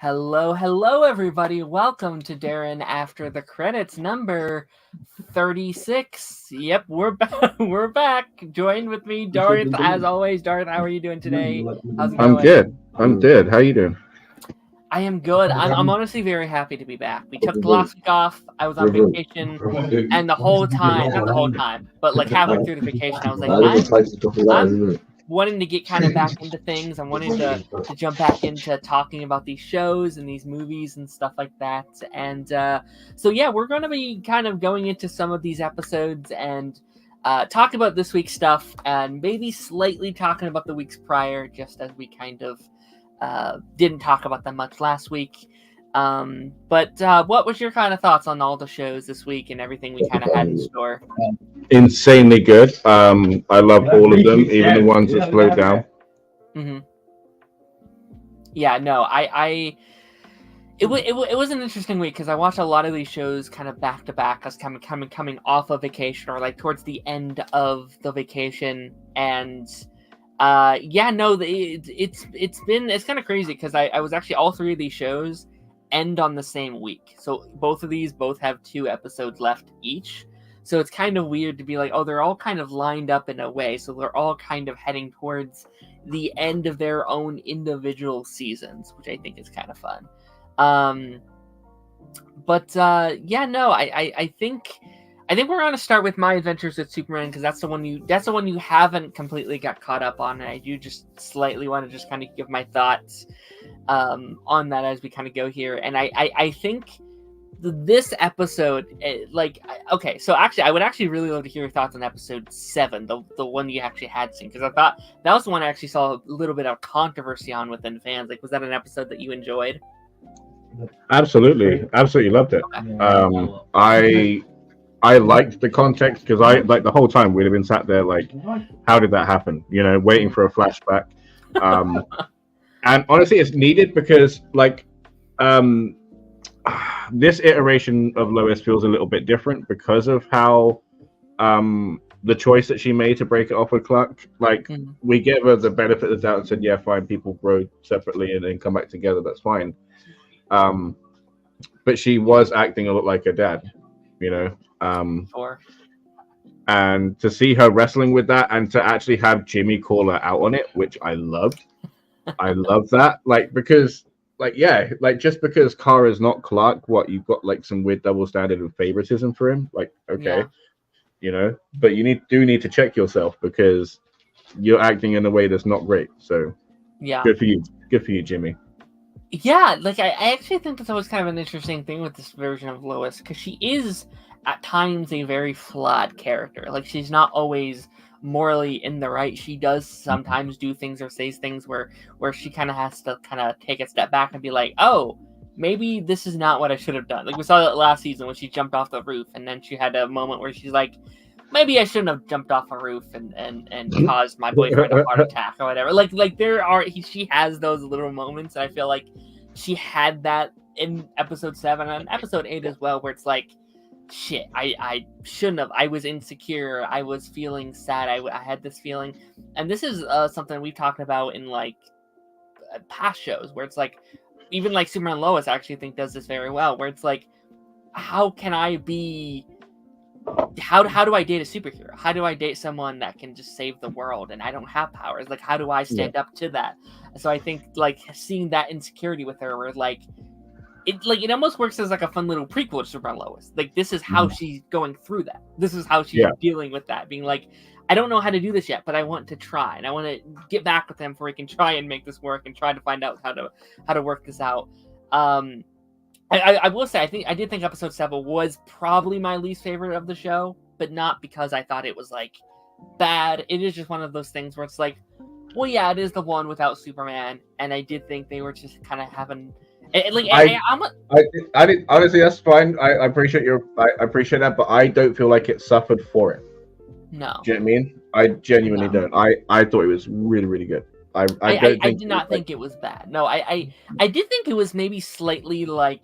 Hello, hello, everybody. Welcome to Daren After the Credits number 36. Yep, we're back. We're back. Joined with me, Darth, as always. Darth, how are you doing today? How's it I'm going? good. I'm good. How you doing? I am good. I'm honestly very happy to be back. We took the last week off. I was on vacation, and the whole time, not the whole time, but like halfway through the vacation, I was like, I'm wanting to get kind of back into things. I'm wanting to jump back into talking about these shows and these movies and stuff like that. And so yeah, we're going to be kind of going into some of these episodes and talk about this week's stuff and maybe slightly talking about the weeks prior, just as we kind of didn't talk about them much last week. But what was your kind of thoughts on all the shows this week and everything we kind of had in store? Insanely good. I love all of them, even the ones that slowed down. Mm-hmm. Yeah, no, it was an interesting week because I watched a lot of these shows kind of back to back as coming off of vacation or like towards the end of the vacation, and yeah, no, it's kind of crazy because I was actually all three of these shows end on the same week, so both have 2 episodes left each. So it's kind of weird to be like, oh, they're all kind of lined up in a way. So they're all kind of heading towards the end of their own individual seasons, which I think is kind of fun. Yeah, no, I think we're going to start with My Adventures with Superman because that's the one you haven't completely got caught up on. And I do just slightly want to just kind of give my thoughts on that as we kind of go here. And I think this episode, okay, so actually I would actually really love to hear your thoughts on episode 7, the one you actually had seen, because I thought that was the one I actually saw a little bit of controversy on within fans. Like, was that an episode that you enjoyed? Absolutely loved it. I liked the context because I like the whole time we'd have been sat there like, how did that happen? You know, waiting for a flashback. And honestly, it's needed because like this iteration of Lois feels a little bit different because of how the choice that she made to break it off with Clark. Like, we gave her the benefit of the doubt and said, yeah, fine, people grow separately and then come back together, that's fine. But she was acting a lot like her dad, you know. Sure. And to see her wrestling with that and to actually have Jimmy call her out on it, which I loved. I love that. Like, because like, yeah, like just because Kara's not Clark, what, you've got like some weird double standard of favoritism for him? Like, okay, yeah. You know, but you need to check yourself because you're acting in a way that's not great. So yeah, good for you, Jimmy. Yeah, like I actually think that's always kind of an interesting thing with this version of Lois, because she is at times a very flawed character. Like, she's not always morally in the right. She does sometimes do things or say things where she kind of has to kind of take a step back and be like, oh, maybe this is not what I should have done. Like, we saw that last season when she jumped off the roof, and then she had a moment where she's like, maybe I shouldn't have jumped off a roof and caused my boyfriend a heart attack or whatever. Like she has those little moments, and I feel like she had that in episode 7 and episode 8 as well, where it's like, shit, I shouldn't have. I was insecure. I was feeling sad. I had this feeling, and this is something we've talked about in like past shows, where it's like, even like Superman and Lois, I actually think does this very well, where it's like, how can I be? How do I date a superhero? How do I date someone that can just save the world and I don't have powers? Like, how do I stand up to that? So I think like seeing that insecurity with her, where like it almost works as like a fun little prequel to Superman Lois. Like, this is how she's going through that. This is how she's dealing with that, being like, I don't know how to do this yet, but I want to try, and I want to get back with him so we can try and make this work and try to find out how to work this out. I will say, I did think episode 7 was probably my least favorite of the show, but not because I thought it was like bad. It is just one of those things where it's like, well, yeah, it is the one without Superman, and I did think they were just kind of having. I did, honestly, that's fine. I appreciate I appreciate that, but I don't feel like it suffered for it. No. Do you know what I mean? I genuinely don't. I thought it was really, really good. I did not think it was bad. No, I did think it was maybe slightly like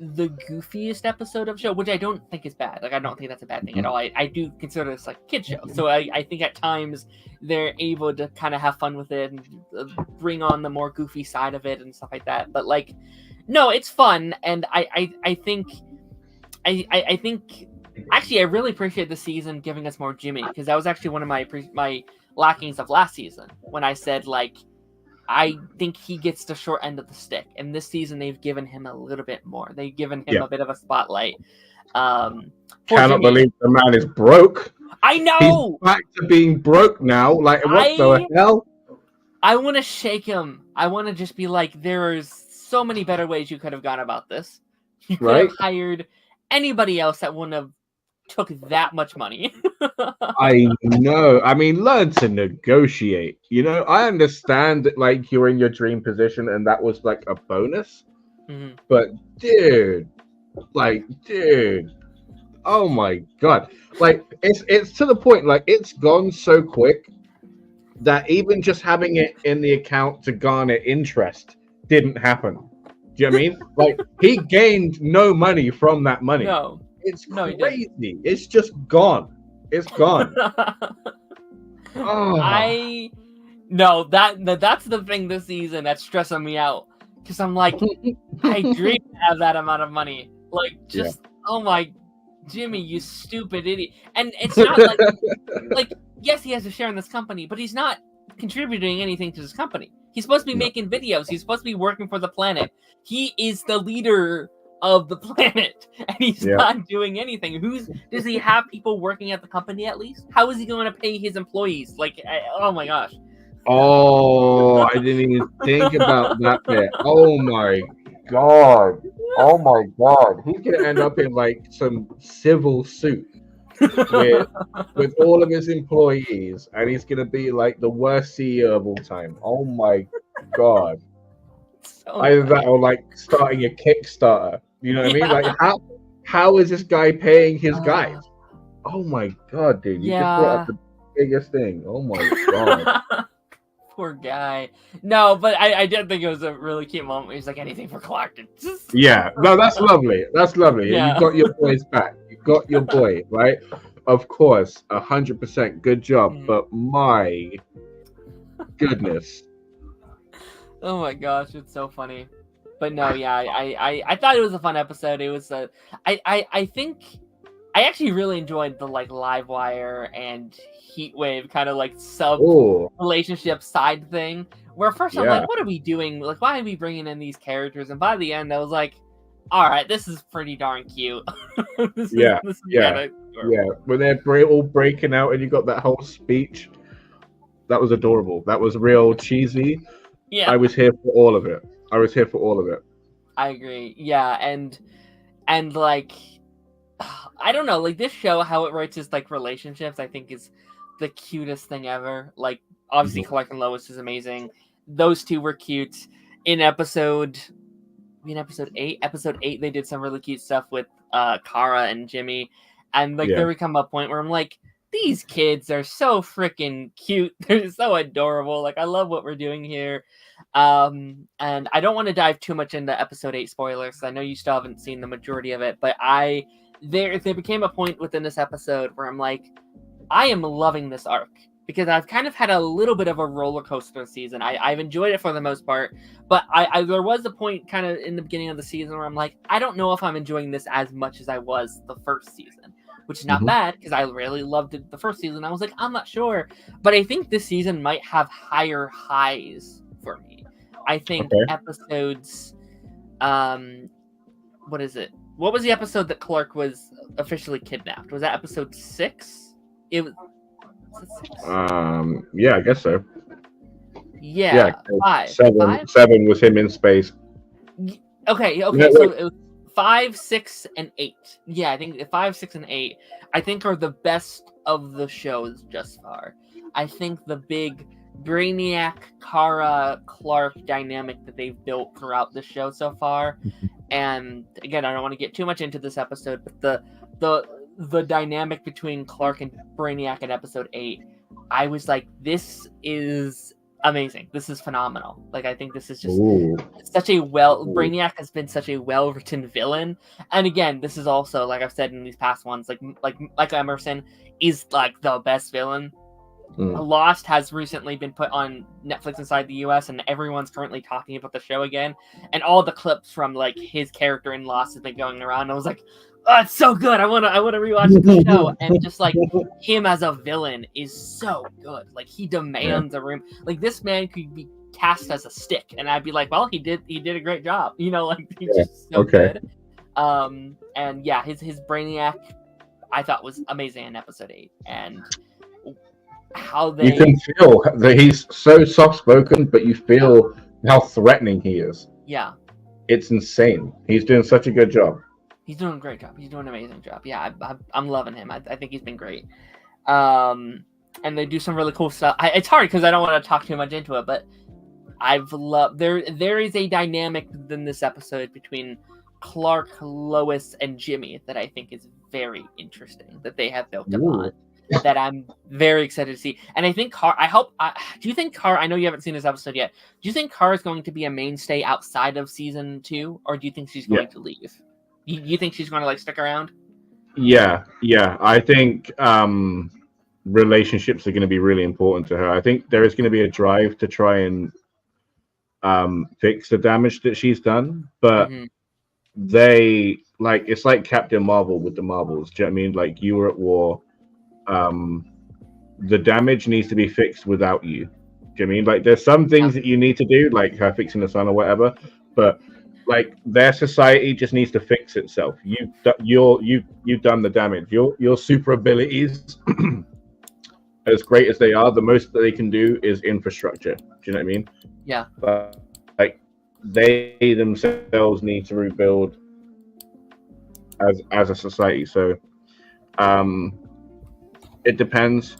the goofiest episode of the show, which I don't think is bad. Like, I don't think that's a bad thing at all. I do consider this like a kid show. So I think at times they're able to kind of have fun with it and bring on the more goofy side of it and stuff like that. But like, No, it's fun, and I think I think actually I really appreciate the season giving us more Jimmy, because that was actually one of my lackings of last season when I said like I think he gets the short end of the stick, and this season they've given him a little bit more. They've given him a bit of a spotlight. For Cannot Jimmy. believe the man is broke. I know. He's back to being broke now. Like what the hell? I want to shake him. I want to just be like, there's so many better ways you could have gone about this. You could have hired anybody else that wouldn't have took that much money. I know. I mean, learn to negotiate. You know, I understand that like you're in your dream position and that was like a bonus. Mm-hmm. But dude, oh my god. Like it's to the point, like it's gone so quick that even just having it in the account to garner interest didn't happen. Do you know what I mean? Like he gained no money from that money. No. It's crazy. It's just gone. It's gone. Oh. That's the thing this season that's stressing me out. Because I'm like, I dream to have that amount of money. Like, just, oh my, Jimmy, you stupid idiot. And it's not like, yes, he has a share in this company, but he's not contributing anything to this company. He's supposed to be making videos. He's supposed to be working for the planet. He is the leader of the planet, and he's not doing anything. Does he have people working at the company at least? How is he going to pay his employees? Like, oh my gosh. Oh, I didn't even think about that bit. Oh my god. Oh my god. He's gonna end up in like some civil suit with all of his employees, and he's gonna be like the worst CEO of all time. Oh my god. Either that or like starting a Kickstarter. You know what I mean? Like how is this guy paying his guys? Oh my god, dude. You just brought up the biggest thing. Oh my god. Poor guy. No, but I did think it was a really cute moment. He's like, anything for Clark. Yeah, no, that's lovely. That's lovely. Yeah. You got your boys back. You got your boy, right? Of course, 100%. Good job. But my goodness. Oh my gosh, it's so funny. But no, yeah, I thought it was a fun episode. It was I think I actually really enjoyed the like Livewire and Heatwave kind of like sub relationship side thing. Where first I'm like, what are we doing? Like, why are we bringing in these characters? And by the end, I was like, all right, this is pretty darn cute. This is when they're all breaking out and you got that whole speech, that was adorable. That was real cheesy. Yeah, I was here for all of it. I agree. Yeah, and like, I don't know, like this show, how it writes his like relationships, I think is the cutest thing ever. Like, obviously, Clark and Lois is amazing. Those two were cute. In episode 8, they did some really cute stuff with Kara and Jimmy, and like there would come a point where I'm like, these kids are so freaking cute. They're so adorable. Like, I love what we're doing here. And I don't want to dive too much into episode 8 spoilers. I know you still haven't seen the majority of it, but there became a point within this episode where I'm like, I am loving this arc because I've kind of had a little bit of a roller coaster season. I've enjoyed it for the most part, but there was a point kind of in the beginning of the season where I'm like, I don't know if I'm enjoying this as much as I was the first season, which is not bad because I really loved it the first season. I was like, I'm not sure, but I think this season might have higher highs for me. I think episodes, what is it? What was the episode that Clark was officially kidnapped? Was that episode 6? It was it 6? Yeah, I guess so. Yeah, 5. 7 was him in space. Okay, so it was 5, 6, and 8. Yeah, I think 5, 6, and 8, I think are the best of the shows just far. I think the big Brainiac, Kara, Clark dynamic that they've built throughout the show so far, and again, I don't want to get too much into this episode, but the dynamic between Clark and Brainiac in episode 8, I was like, this is amazing. This is phenomenal. Like, I think this is just such a Brainiac has been such a well-written villain. And again, this is also, like I've said in these past ones, like Emerson is like the best villain Lost has recently been put on Netflix inside the US, and everyone's currently talking about the show again. And all the clips from like his character in Lost has been going around. And I was like, oh, it's so good. I wanna rewatch the show. And just like him as a villain is so good. Like he demands a room. Like this man could be cast as a stick, and I'd be like, well, he did a great job. You know, like he's just so good. And yeah, his Brainiac I thought was amazing in episode 8. And how they... You can feel that he's so soft-spoken, but you feel how threatening he is. Yeah. It's insane. He's doing such a good job. He's doing a great job. He's doing an amazing job. Yeah, I'm loving him. I think he's been great. And they do some really cool stuff. It's hard because I don't want to talk too much into it, but I've loved... There is a dynamic in this episode between Clark, Lois, and Jimmy that I think is very interesting, that they have built upon. That I'm very excited to see. And I think do you think Kara, I know you haven't seen this episode yet, do you think Kara is going to be a mainstay outside of season 2, or do you think she's going to leave? You think she's going to like stick around? Yeah. I think relationships are going to be really important to her. I think there is going to be a drive to try and fix the damage that she's done, but they like, it's like Captain Marvel with the Marvels. Do you know what I mean? Like, you were at war. The damage needs to be fixed without you. Do you know what I mean? Like, there's some things that you need to do, like her fixing the sun or whatever, but like their society just needs to fix itself. You've done the damage. Your super abilities, as great as they are, the most that they can do is infrastructure. Do you know what I mean? Yeah. But like, they themselves need to rebuild as a society. So it depends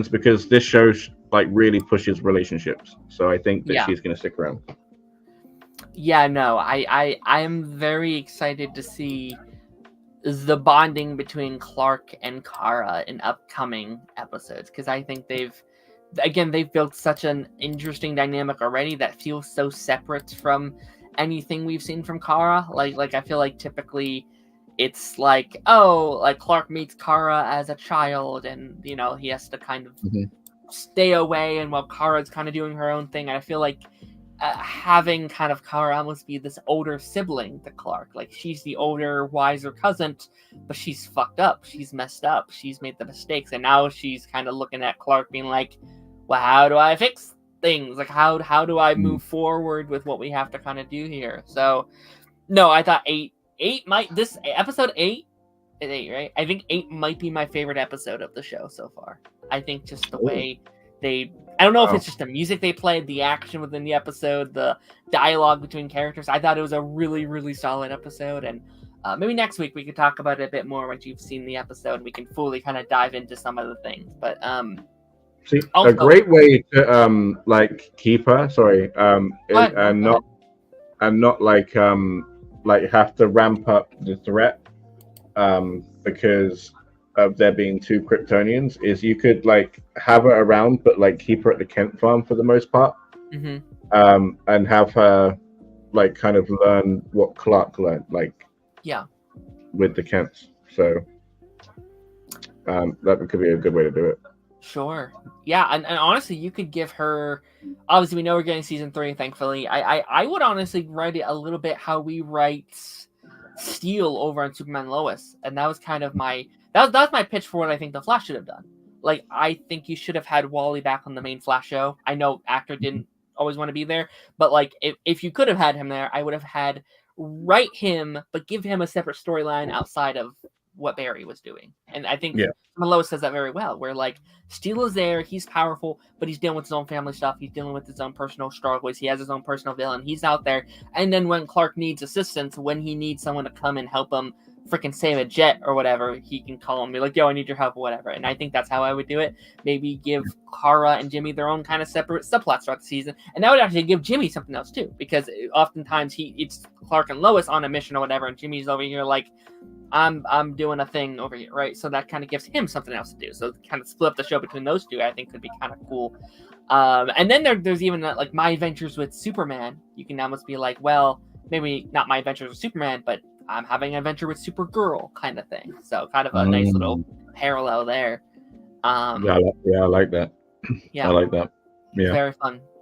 because this show like really pushes relationships, so I think that she's going to stick around. I am very excited to see the bonding between Clark and Kara in upcoming episodes, because I think they've built such an interesting dynamic already that feels so separate from anything we've seen from Kara. Like I feel like typically it's like, oh, like Clark meets Kara as a child, and you know, he has to kind of stay away, and while Kara's kind of doing her own thing. And I feel like having kind of Kara almost be this older sibling to Clark, like she's the older, wiser cousin, but she's fucked up, she's messed up, she's made the mistakes, and now she's kind of looking at Clark being like, well, how do I fix things? Like, how do I move forward with what we have to kind of do here? So no, I thought episode 8 is 8, right? I think 8 might be my favorite episode of the show so far. I think just the way I don't know if it's just the music they played, the action within the episode, the dialogue between characters. I thought it was a really, really solid episode. And maybe next week we could talk about it a bit more once you've seen the episode, and we can fully kind of dive into some of the things. But see, also, a great way to like keep her, and not like have to ramp up the threat because of there being 2 Kryptonians, is you could like have her around, but like keep her at the Kent farm for the most part, and have her like kind of learn what Clark learned, like with the Kents. So that could be a good way to do it. Sure. Yeah, and honestly, you could give her... Obviously, we know we're getting season 3, thankfully. I would honestly write it a little bit how we write Steel over on Superman and Lois. And that was kind of my... That was my pitch for what I think the Flash should have done. Like, I think you should have had Wally back on the main Flash show. I know actor didn't always want to be there, but like, if you could have had him there, I would have had write him, but give him a separate storyline outside of what Barry was doing. And I think Lois says that very well, where like Steel is there, he's powerful, but he's dealing with his own family stuff, he's dealing with his own personal struggles, he has his own personal villain, he's out there. And then when Clark needs assistance, when he needs someone to come and help him freaking save a jet or whatever, he can call him and be like, yo, I need your help or whatever. And I think that's how I would do it. Maybe give Kara and Jimmy their own kind of separate subplots throughout the season. And that would actually give Jimmy something else too, because oftentimes it's Clark and Lois on a mission or whatever, and Jimmy's over here like, I'm doing a thing over here, right? So that kind of gives him something else to do. So kind of split up the show between those two, I think could be kind of cool. And then there's even like My Adventures with Superman. You can almost be like, well, maybe not My Adventures with Superman, but I'm having an adventure with Supergirl kind of thing. So kind of a nice little parallel there. I like that. Yeah, I like that. Yeah,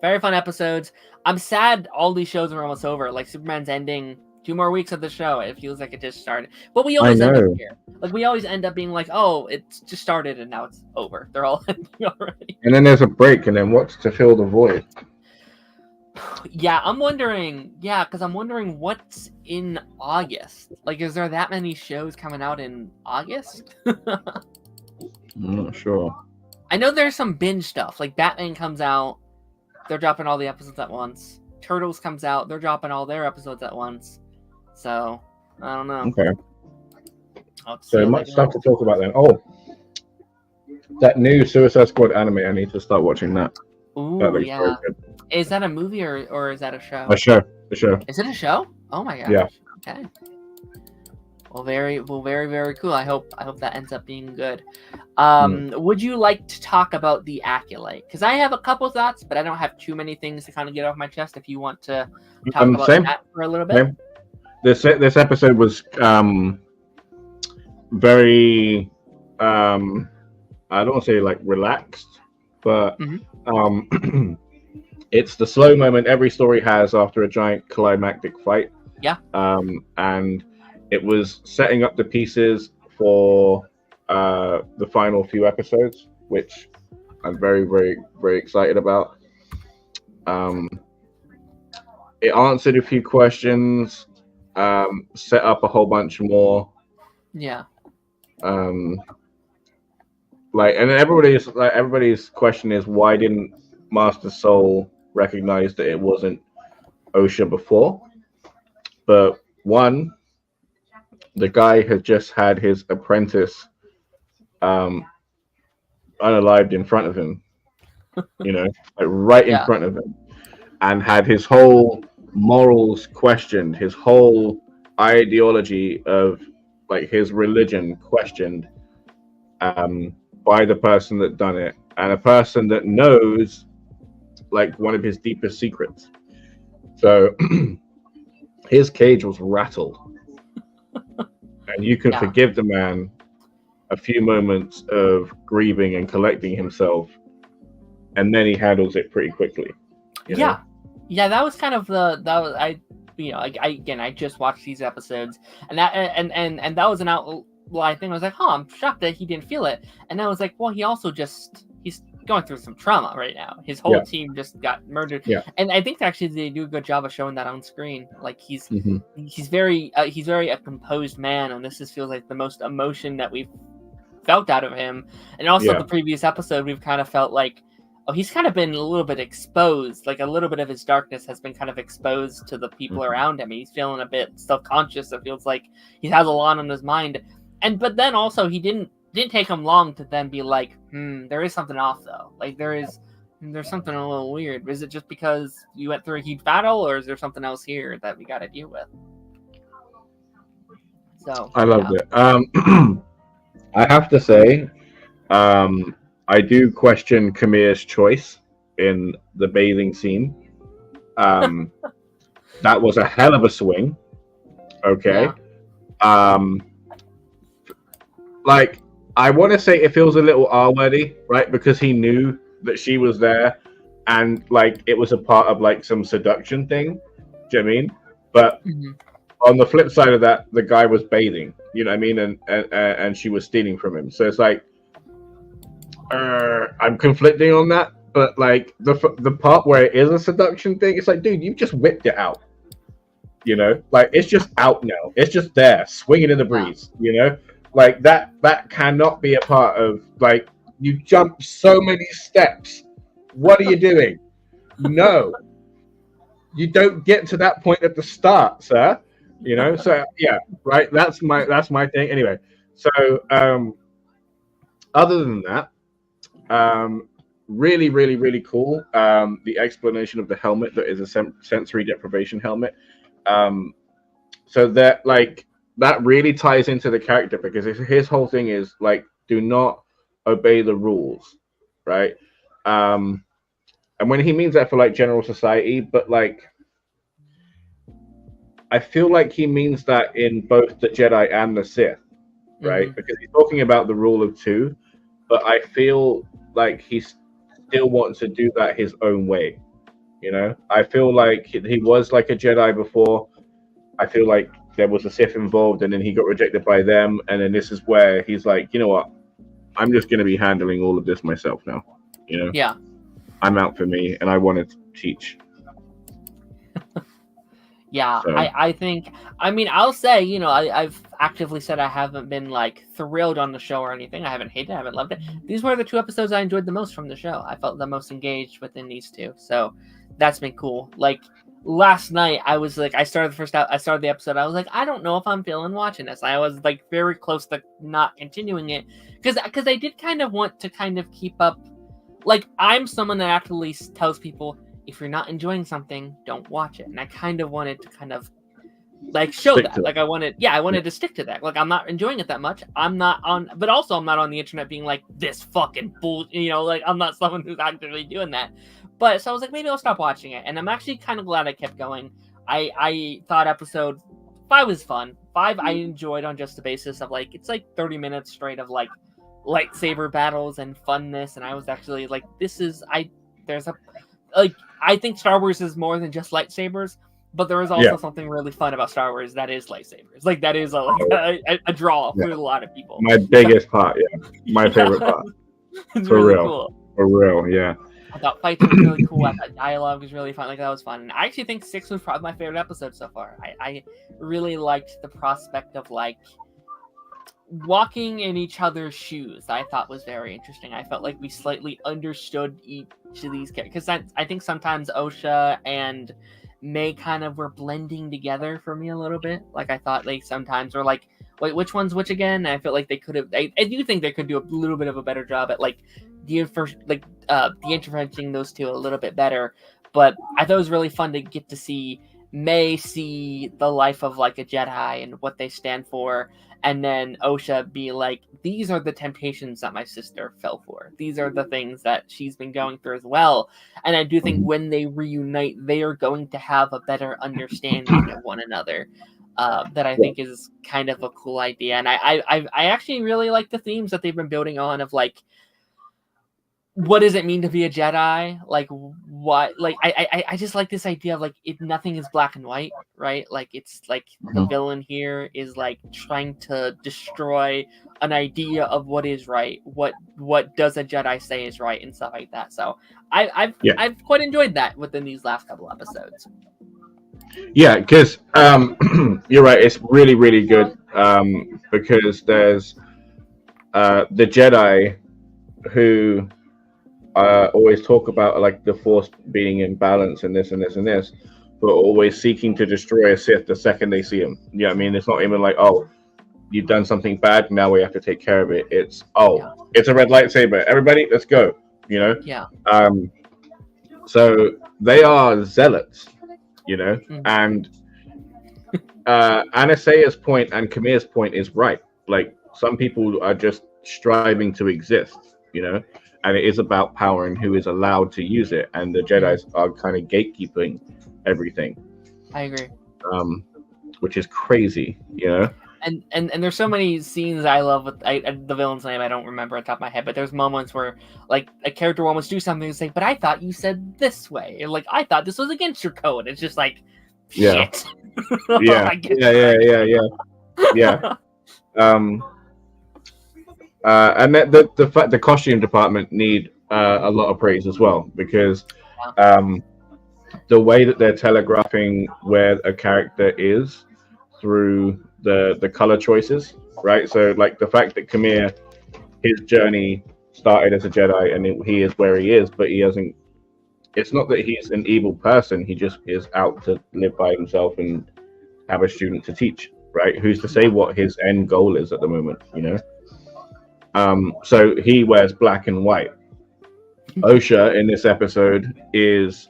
very fun episodes. I'm sad all these shows are almost over. Like Superman's ending. 2 more weeks of the show. It feels like it just started. But we I always end up know. here. Like we always end up being like, oh, it's just started and now it's over. They're all ending already. And then there's a break, and then what's to fill the void? Yeah, I'm wondering. Yeah, because I'm wondering what's in August. Like, is there that many shows coming out in August? I'm not sure. I know there's some binge stuff. Like Batman comes out, they're dropping all the episodes at once. Turtles comes out, they're dropping all their episodes at once. So I don't know. Okay. So much stuff to talk about then. Oh, that new Suicide Squad anime. I need to start watching that. Ooh, That looks yeah. very good. Is that a movie or is that a show? A show. Is it a show? Oh my gosh. Yeah. Okay. Well, very cool. I hope that ends up being good. Would you like to talk about the Acolyte? Because I have a couple thoughts, but I don't have too many things to kind of get off my chest. If you want to talk about that for a little bit. Same. This episode was very I don't want to say like relaxed, but it's the slow moment every story has after a giant climactic fight. Yeah. And it was setting up the pieces for the final few episodes, which I'm very, very, very excited about. It answered a few questions, set up a whole bunch more. Yeah. And everybody's question is, why didn't Master Soul recognize that it wasn't OSHA before? But one, the guy had just had his apprentice unalived in front of him, like right in front of him, and had his whole morals questioned, his whole ideology of like his religion questioned by the person that done it, and a person that knows like one of his deepest secrets. So his cage was rattled. And you can forgive the man a few moments of grieving and collecting himself, and then he handles it pretty quickly. Yeah, that was kind of I just watched these episodes, and that was an outline thing. I was like, I'm shocked that he didn't feel it, and I was like, well, he's going through some trauma right now. His whole team just got murdered, and I think actually they do a good job of showing that on screen. Like he's very a composed man, and this feels like the most emotion that we've felt out of him. And also the previous episode, we've kind of felt like, he's kind of been a little bit exposed. Like a little bit of his darkness has been kind of exposed to the people around him. He's feeling a bit self-conscious. It feels like he has a lot on his mind, but then also he didn't take him long to then be like, there is something off though. Like there's something a little weird. Is it just because you went through a huge battle, or is there something else here that we got to deal with? So I loved it. I have to say, I do question Kamir's choice in the bathing scene. That was a hell of a swing. Okay. Like, I want to say it feels a little R-worthy, right? Because he knew that she was there, and like it was a part of like some seduction thing. Do you know what I mean? But on the flip side of that, the guy was bathing. You know what I mean? And she was stealing from him. So it's like, I'm conflicting on that. But like the part where it is a seduction thing, it's like, dude, you just whipped it out. Like it's just out now. It's just there, swinging in the breeze. Like that cannot be a part of, like, you jumped so many steps. What are you doing? No, you don't get to that point at the start, sir. So yeah, right. That's my thing. Anyway, so other than that, really, really, really cool. The explanation of the helmet, that is a sensory deprivation helmet. So that that really ties into the character, because his whole thing is like, do not obey the rules, right? And when he means that for like general society, but like I feel like he means that in both the Jedi and the Sith, right? Because he's talking about the rule of two, but I feel like he's still wants to do that his own way. You know, I feel like he was like a Jedi before. I feel like there was a Sith involved, and then he got rejected by them, and then this is where he's like, you know what, I'm just going to be handling all of this myself now. You know, Yeah. I'm out for me, and I want to teach. Yeah, So. I think, I mean, I'll say, you know, I've actively said I haven't been, like, thrilled on the show or anything. I haven't hated it, I haven't loved it. These were the 2 episodes I enjoyed the most from the show. I felt the most engaged within these 2. So that's been cool. Like, last night, I was like, I started the episode, I was like, I don't know if I'm feeling watching this. I was, like, very close to not continuing it. Because I did kind of want to kind of keep up. Like, I'm someone that actually tells people, if you're not enjoying something, don't watch it. And I kind of wanted to kind of like show Stick that. to Like I wanted to stick to that. Like I'm not enjoying it that much. I'm not on, but also I'm not on the internet being like this fucking bull. You know, like I'm not someone who's actively doing that. But so I was like, maybe I'll stop watching it. And I'm actually kind of glad I kept going. I thought episode 5 was fun. 5 I enjoyed on just the basis of like it's like 30 minutes straight of like lightsaber battles and funness. And I was actually like, I think Star Wars is more than just lightsabers, but there is also something really fun about Star Wars that is lightsabers. Like that is a draw for a lot of people. My biggest part, my favorite part. It's for really real, cool. For real, yeah. I thought fights were really cool. I thought dialogue was really fun. Like that was fun. And I actually think 6 was probably my favorite episode so far. I really liked the prospect of like walking in each other's shoes. I thought was very interesting. I felt like we slightly understood each of these characters because I think sometimes Osha and May kind of were blending together for me a little bit. Like I thought like sometimes we're like, wait, which one's which again? And I felt like they could have. I do think they could do a little bit of a better job at like de-interfering those 2 a little bit better. But I thought it was really fun to get to see May see the life of like a Jedi and what they stand for. And then Osha be like, these are the temptations that my sister fell for. These are the things that she's been going through as well. And I do think when they reunite, they are going to have a better understanding of one another. That I think is kind of a cool idea. And I actually really like the themes that they've been building on of like, what does it mean to be a Jedi? Like what? Like I just like this idea of like nothing is black and white, right? Like it's like the villain here is like trying to destroy an idea of what is right. What does a Jedi say is right and stuff like that. So I've quite enjoyed that within these last couple episodes. Yeah, because you're right. It's really really good because there's the Jedi who. Always talk about like the Force being in balance and this and this and this, but always seeking to destroy a Sith the second they see him. You know what I mean? It's not even like, oh, you've done something bad, now we have to take care of it. It's it's a red lightsaber. Everybody, let's go. You know? Yeah. So they are zealots, you know, and Anastaea's point and Kamir's point is right. Like some people are just striving to exist, you know. And it is about power and who is allowed to use it. And the Jedi's are kind of gatekeeping everything. I agree. Which is crazy, you know? And there's so many scenes I love with the villain's name I don't remember on top of my head, but there's moments where like a character will almost do something and say, but I thought you said this way. And, like I thought this was against your code. It's just like shit. Yeah. Yeah. And the costume department need a lot of praise as well because the way that they're telegraphing where a character is through the color choices, right? So like the fact that Kamir, his journey started as a Jedi and he is where he is, but he hasn't. It's not that he's an evil person. He just is out to live by himself and have a student to teach, right? Who's to say what his end goal is at the moment, you know? So he wears black and white. Osha in this episode is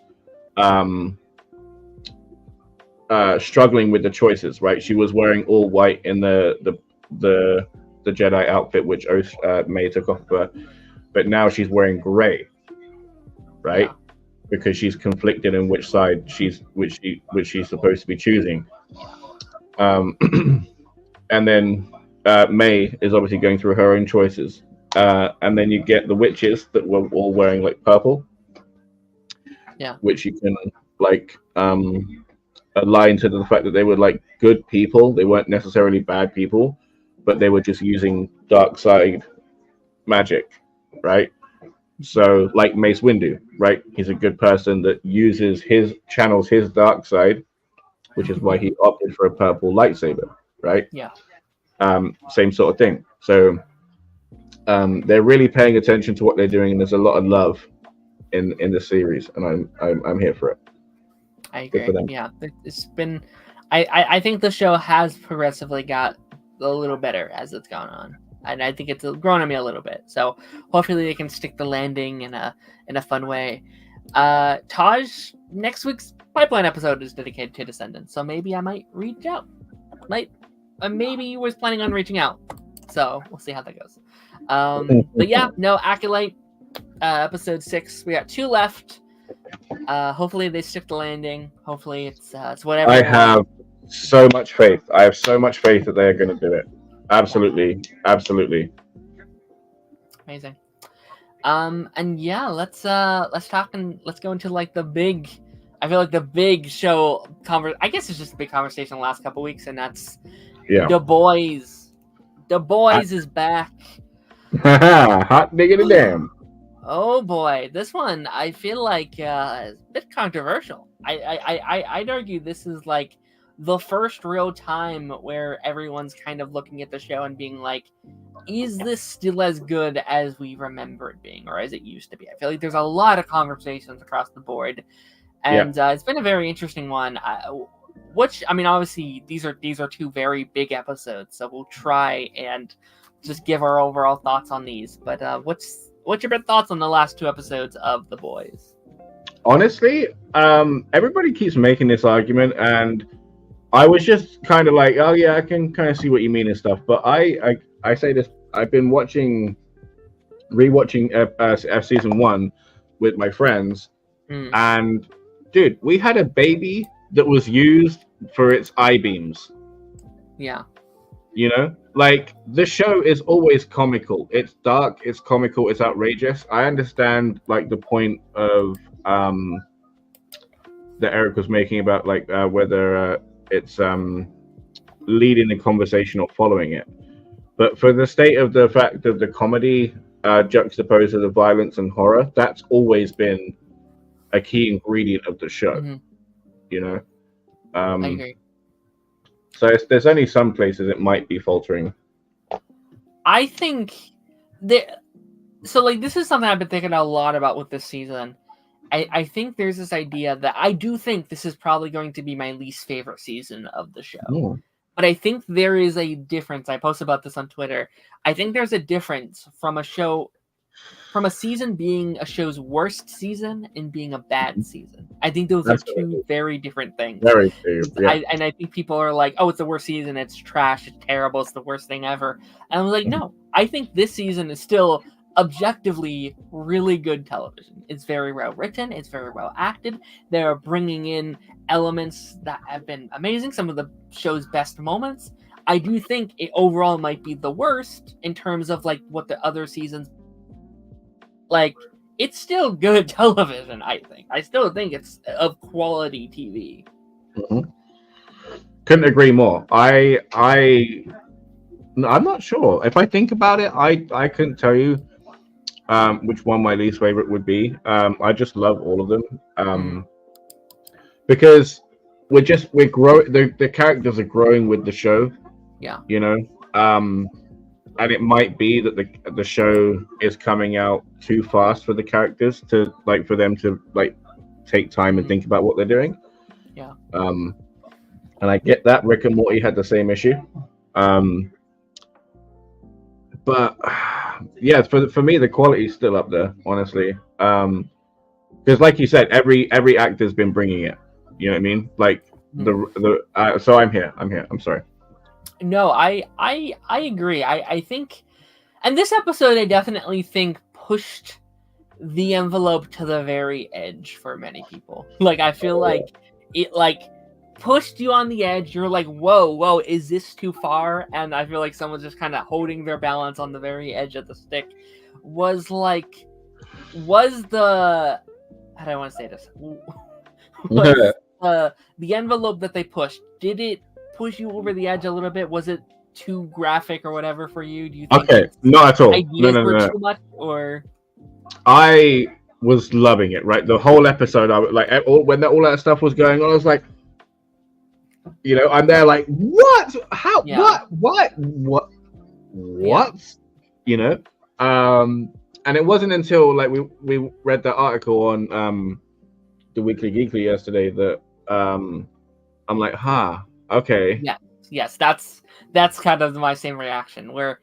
struggling with the choices, right? She was wearing all white in the Jedi outfit, which May took off of her, but now she's wearing gray, right? Because she's conflicted in which side she's supposed to be choosing. And then May is obviously going through her own choices. and then you get the witches that were all wearing like purple, Yeah. which you can like align to the fact that they were like good people. They weren't necessarily bad people, but they were just using dark side magic, right? So like Mace Windu, right? He's a good person that channels his dark side, which is why he opted for a purple lightsaber, right? Yeah. Same sort of thing. So they're really paying attention to what they're doing, and there's a lot of love in the series, and I'm here for it. I Good for agree. them. Yeah, it's been. I think the show has progressively got a little better as it's gone on, and I think it's grown on me a little bit. So hopefully they can stick the landing in a fun way. Taj, next week's pipeline episode is dedicated to Descendants, so maybe I might reach out. Maybe was planning on reaching out, so we'll see how that goes. But yeah, no, Acolyte, episode 6. We got 2 left. Hopefully they stick the landing. Hopefully it's whatever. I have so much faith. I have so much faith that they are going to do it. Absolutely, absolutely. Amazing. And yeah, let's talk and let's go into like the big. I feel like the big show I guess it's just a big conversation the last couple weeks, and that's The Boys. The Boys is back. Hot diggity damn. Oh boy, this one I feel like is a bit controversial. I'd argue this is like the first real time where everyone's kind of looking at the show and being like, is this still as good as we remember it being, or as it used to be? I feel like there's a lot of conversations across the board, and it's been a very interesting one. Which, I mean, obviously these are 2 very big episodes, so we'll try and just give our overall thoughts on these. But what's your thoughts on the last 2 episodes of The Boys? Honestly, everybody keeps making this argument, and I was just kind of like, oh yeah, I can kind of see what you mean and stuff. But I say this, I've been rewatching season 1 with my friends, and dude, we had a baby that was used for its I-beams. Yeah. You know, like the show is always comical. It's dark, it's comical, it's outrageous. I understand like the point of that Eric was making about like whether it's leading the conversation or following it. But for the state of the fact of the comedy juxtaposed to the violence and horror, that's always been a key ingredient of the show. You know, I agree. So there's only some places it might be faltering. I think so like this is something I've been thinking a lot about with this season. I think there's this idea that I do think this is probably going to be my least favorite season of the show. But I think there is a difference. I posted about this on Twitter. I think there's a difference from a season being a show's worst season and being a bad season. I think those are 2 very different things. Very true. Yeah. And I think people are like, oh, it's the worst season. It's trash. It's terrible. It's the worst thing ever. And I was like, no, I think this season is still objectively really good television. It's very well written. It's very well acted. They're bringing in elements that have been amazing. Some of the show's best moments. I do think it overall might be the worst in terms of like what the other seasons. Like, it's still good television, I think. I still think it's of quality TV. Couldn't agree more. I'm not sure. If I think about it, I couldn't tell you which one my least favorite would be. I just love all of them. Because we're growing. The characters are growing with the show. Yeah. You know. And it might be that the show is coming out too fast for the characters to like for them to like take time and think about what they're doing. Yeah. And I get that. Rick and Morty had the same issue. But yeah, for me the quality is still up there, honestly. Because like you said, every actor's been bringing it. You know what I mean? Like so I'm here. I'm sorry. No, I agree. I think, and this episode I definitely think pushed the envelope to the very edge for many people. Like I feel like it like pushed you on the edge. You're like, whoa, is this too far? And I feel like someone's just kind of holding their balance on the very edge of the stick. Was the how do I want to say this? Was the envelope that they pushed, did it push you over the edge a little bit? Was it too graphic or whatever for you? Do you think not at all. ideas No. were too much, or I was loving it, right? The whole episode, I was like, when all that stuff was going on, I was like, you know, I'm there like, what? How? Yeah. What? You know? And it wasn't until like we read that article on the Weekly Geekly yesterday that I'm like, okay. Yes, that's kind of my same reaction, where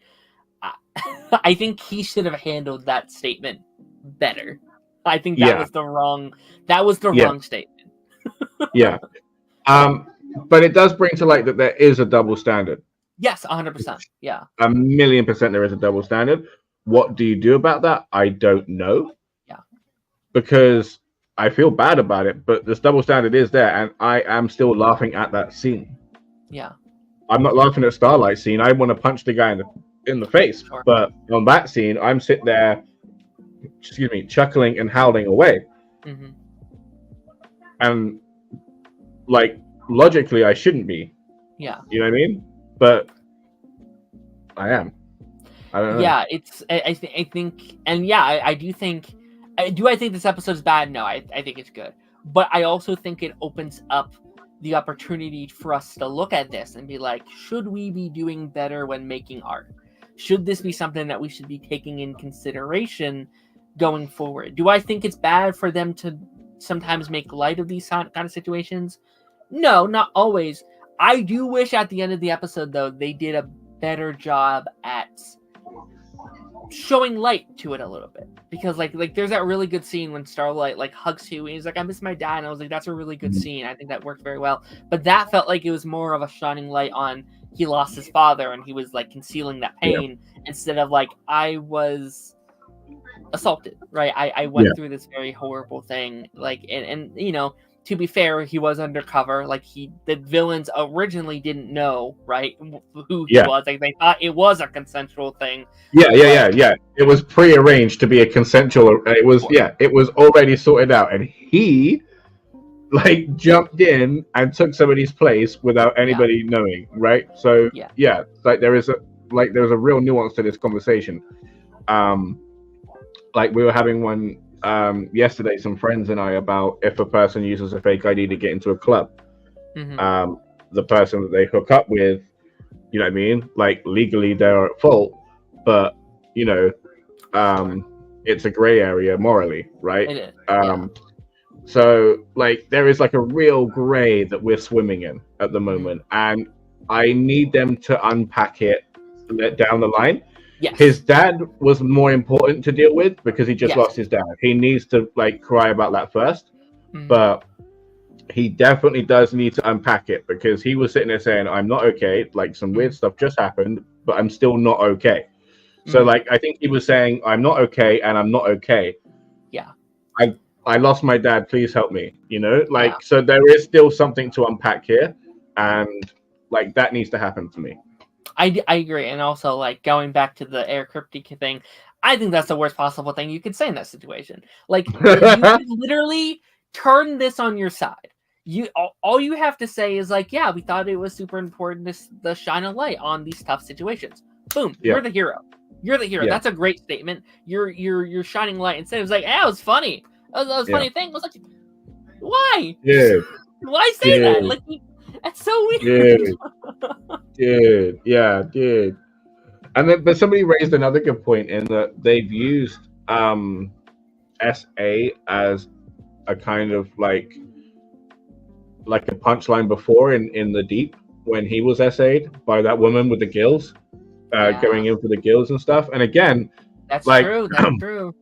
I think he should have handled that statement better. I think that was the wrong statement. Yeah. But it does bring to light that there is a double standard. Yes, 100%. Yeah. 1,000,000% there is a double standard. What do you do about that? I don't know. Yeah. Because I feel bad about it, but this double standard is there, and I am still laughing at that scene. Yeah. I'm not laughing at Starlight's scene. I want to punch the guy in the face. Sure. But on that scene, I'm sitting there, chuckling and howling away. Mm-hmm. And like logically, I shouldn't be. Yeah. You know what I mean? But I am. I don't know. Yeah, I think, and yeah, I do think. Do I think this episode is bad? No, I think it's good. But I also think it opens up the opportunity for us to look at this and be like, should we be doing better when making art? Should this be something that we should be taking in consideration going forward? Do I think it's bad for them to sometimes make light of these kind of situations? No, not always. I do wish at the end of the episode, though, they did a better job at showing light to it a little bit, because like there's that really good scene when Starlight like hugs Huey and he's like, I miss my dad, and I was like, that's a really good scene. I think that worked very well, but that felt like it was more of a shining light on he lost his father and he was like concealing that pain, instead of like, I was assaulted, right? I went through this very horrible thing, like, and you know, to be fair, he was undercover. Like the villains originally didn't know, right, who he was. Like they thought it was a consensual thing. Yeah. It was prearranged to be a consensual. It was already sorted out, and he like jumped in and took somebody's place without anybody knowing, right? So like there was a real nuance to this conversation. Like we were having one yesterday, some friends and I, about if a person uses a fake ID to get into a club, the person that they hook up with, you know what I mean? Like legally they're at fault, but you know, it's a gray area morally, right? It is. So like there is like a real gray that we're swimming in at the moment, and I need them to unpack it down the line. Yes. His dad was more important to deal with because he just lost his dad. He needs to like cry about that first, but he definitely does need to unpack it, because he was sitting there saying, I'm not okay, like some weird stuff just happened, but I'm still not okay. So like I think he was saying, I'm not okay and I'm not okay. Yeah. I lost my dad, please help me, you know? Like so there is still something to unpack here, and like that needs to happen for me. I agree, and also like going back to the air cryptic thing, I think that's the worst possible thing you could say in that situation. Like you could literally turn this on your side. All you have to say is like, yeah, we thought it was super important to shine a light on these tough situations. Boom, you're the hero. You're the hero. Yeah. That's a great statement. You're shining light. Instead, it was like, yeah, it was funny. That was a funny thing. I was like, why? Yeah. Why say that? Like, that's so weird. Dude. And then, but somebody raised another good point in that they've used SA as a kind of like a punchline before in the Deep, when he was SA'd by that woman with the gills, going in for the gills and stuff. And again, that's true. That's true.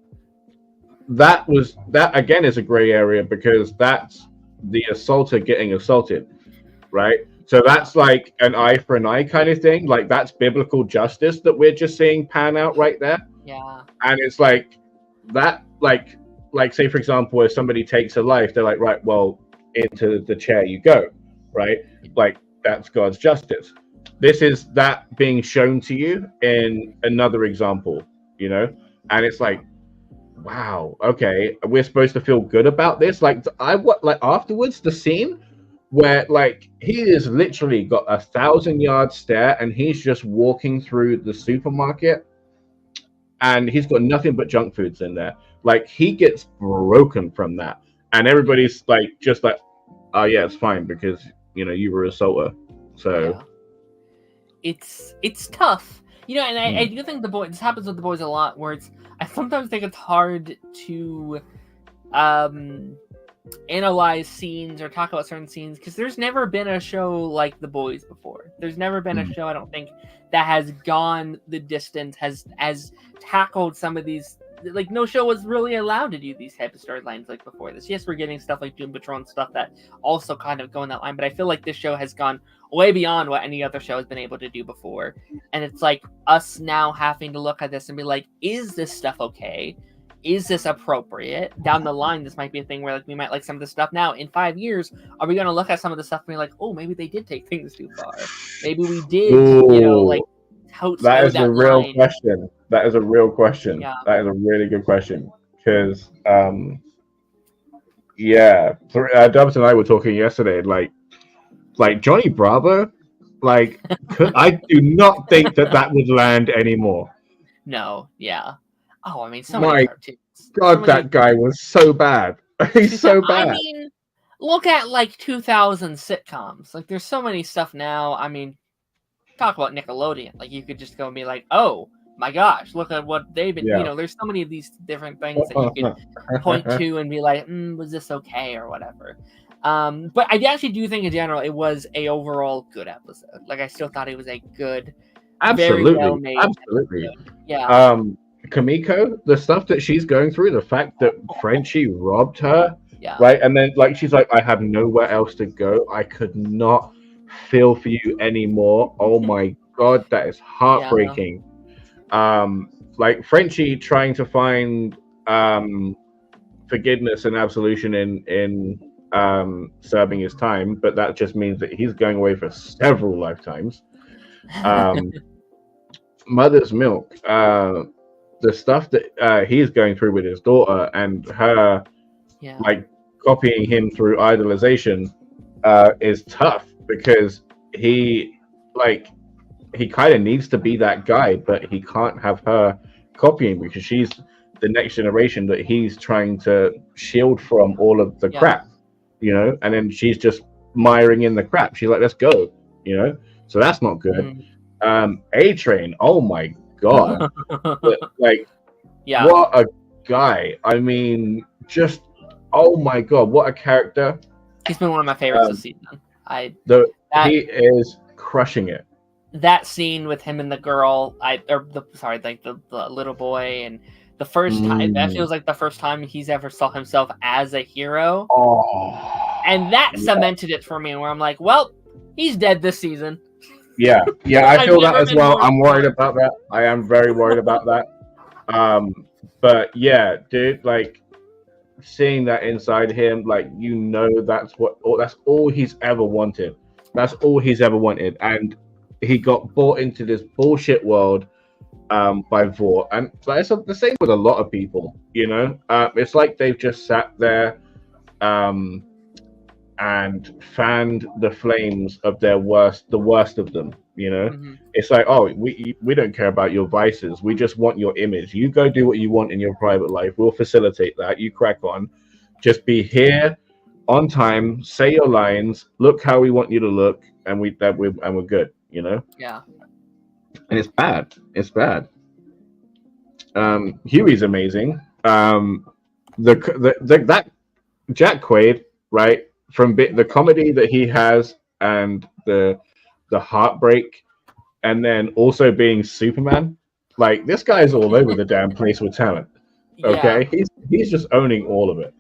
That again is a gray area, because that's the assaulter getting assaulted, right? So that's like an eye for an eye kind of thing. Like that's biblical justice that we're just seeing pan out right there. Yeah. And it's like that, like say for example, if somebody takes a life, they're like, right, well, into the chair you go. right? Like that's God's justice. This is that being shown to you in another example, you know, and it's like, wow, okay, we're supposed to feel good about this. Like like afterwards, the scene where like he is literally got 1,000 yard stare and he's just walking through the supermarket and he's got nothing but junk foods in there. Like he gets broken from that, and everybody's like, just like, oh yeah, it's fine because you know you were a assaulter. So it's tough, you know, and I do think this happens with the boys a lot, where I sometimes think it's hard to analyze scenes or talk about certain scenes because there's never been a show like The Boys before. There's never been a show, I don't think, that has gone the distance, has tackled some of these. Like, no show was really allowed to do these type of storylines like before this. Yes, we're getting stuff like Doom Patrol and stuff that also kind of go in that line, but I feel like this show has gone way beyond what any other show has been able to do before. And it's like us now having to look at this and be like, is this stuff okay? Is this appropriate? Down the line, this might be a thing where like we might like some of the stuff now. In 5 years, are we going to look at some of the stuff and be like, oh, maybe they did take things too far. Maybe we did, you know, like that is a real line. question. That is a real question. Yeah. That is a really good question because, yeah, Dubs and I were talking yesterday. Like Johnny Bravo, like I do not think that would land anymore. No, yeah. Oh, I mean, so My many cartoons. God, that guy was so bad. He's so bad. I mean, look at like 2000 sitcoms. Like, there's so many stuff now. I mean, talk about Nickelodeon. Like, you could just go and be like, oh my gosh, look at what they've been. Yeah. You know, there's so many of these different things that you could point to and be like, was this okay or whatever. But I actually do think in general it was a overall good episode. Like, I still thought it was a good, very well made. Absolutely. Episode. Yeah. Kamiko, the stuff that she's going through, the fact that Frenchie robbed her, yeah, right? And then like she's like, I have nowhere else to go. I could not feel for you anymore. Oh my God, that is heartbreaking. Yeah. Like Frenchie trying to find forgiveness and absolution in serving his time, but that just means that he's going away for several lifetimes. Mother's Milk, the stuff that he's going through with his daughter and her like copying him through idolization is tough because he kind of needs to be that guy, but he can't have her copying because she's the next generation that he's trying to shield from all of the crap, you know, and then she's just miring in the crap. She's like, let's go, you know, so that's not good. A-Train, oh my God. But, like, what a guy. I mean, just, oh my God, what a character. He's been one of my favorites this season. He is crushing it. That scene with him and the girl, the little boy, and the first time, that feels like the first time he's ever saw himself as a hero. Oh. And that cemented it for me, where I'm like, well, he's dead this season. Yeah, I feel that as well. I'm worried about that. I am very worried about that. But yeah, dude, like seeing that inside him, like, you know, that's all he's ever wanted. That's all he's ever wanted, and he got bought into this bullshit world by Vought, and it's the same with a lot of people. You know, it's like they've just sat there and fanned the flames of the worst of them. You know, it's like, oh, we don't care about your vices. We just want your image. You go do what you want in your private life. We'll facilitate that. You crack on. Just be here on time. Say your lines. Look how we want you to look, and we're good. You know. Yeah. And it's bad. It's bad. Huey's amazing. That Jack Quaid, right? From the comedy that he has and the heartbreak, and then also being Superman, like, this guy's all over the damn place with talent. Okay, he's just owning all of it.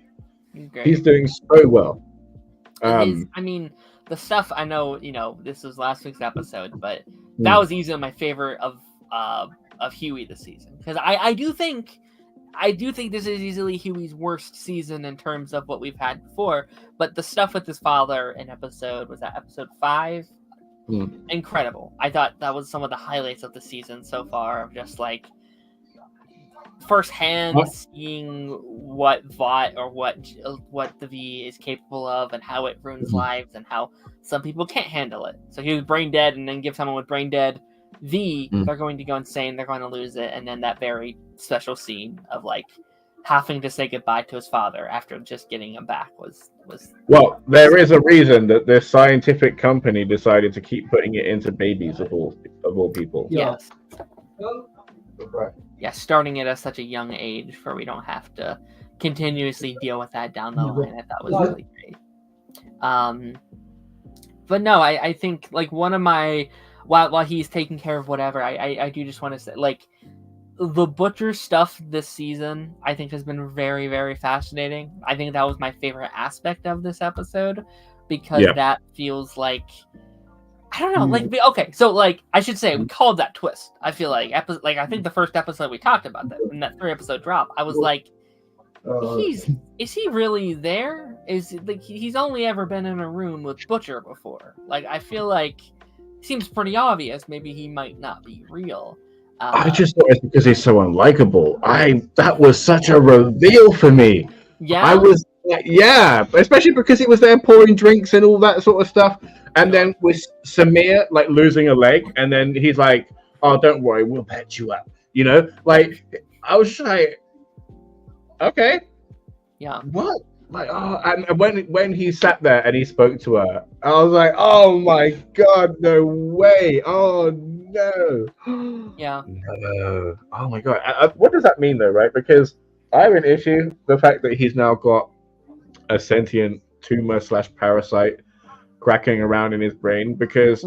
He's doing so well. I mean, the stuff, I know, you know, this was last week's episode, but that was easily my favorite of Huey this season, because I do think I do think this is easily Huey's worst season in terms of what we've had before, but the stuff with his father in episode 5? Incredible. I thought that was some of the highlights of the season so far, of just like firsthand seeing what Vought or what the V is capable of, and how it ruins lives, and how some people can't handle it. So he was brain dead, and then give someone with brain dead V, they're going to go insane, they're going to lose it, and then that very special scene of like having to say goodbye to his father after just getting him back was well, there is a reason that this scientific company decided to keep putting it into babies of all people. Yes. Yeah, starting it at such a young age, where we don't have to continuously deal with that down the line. I thought was really great. But no, I think like one of my while he's taking care of whatever, I do just want to say, like, the Butcher stuff this season, I think, has been very, very fascinating. I think that was my favorite aspect of this episode, because that feels like, I don't know, like, okay, so, like, I should say, we called that twist. I feel like, I think the first episode we talked about that, in that 3-episode drop, I was like, is he really there? Like, he's only ever been in a room with Butcher before. Like, I feel like, it seems pretty obvious, maybe he might not be real. I just thought it's because he's so unlikable. That was such a reveal for me. Yeah, I was especially because he was there pouring drinks and all that sort of stuff. And then with Samir like losing a leg, and then he's like, "Oh, don't worry, we'll patch you up." You know, like I was just like, "Okay, yeah, what?" Like, oh, and when he sat there and he spoke to her, I was like, "Oh my god, no way! Oh no!" Yeah. No. Oh my god. What does that mean though, right? Because I have an issue the fact that he's now got a sentient tumor/parasite cracking around in his brain, because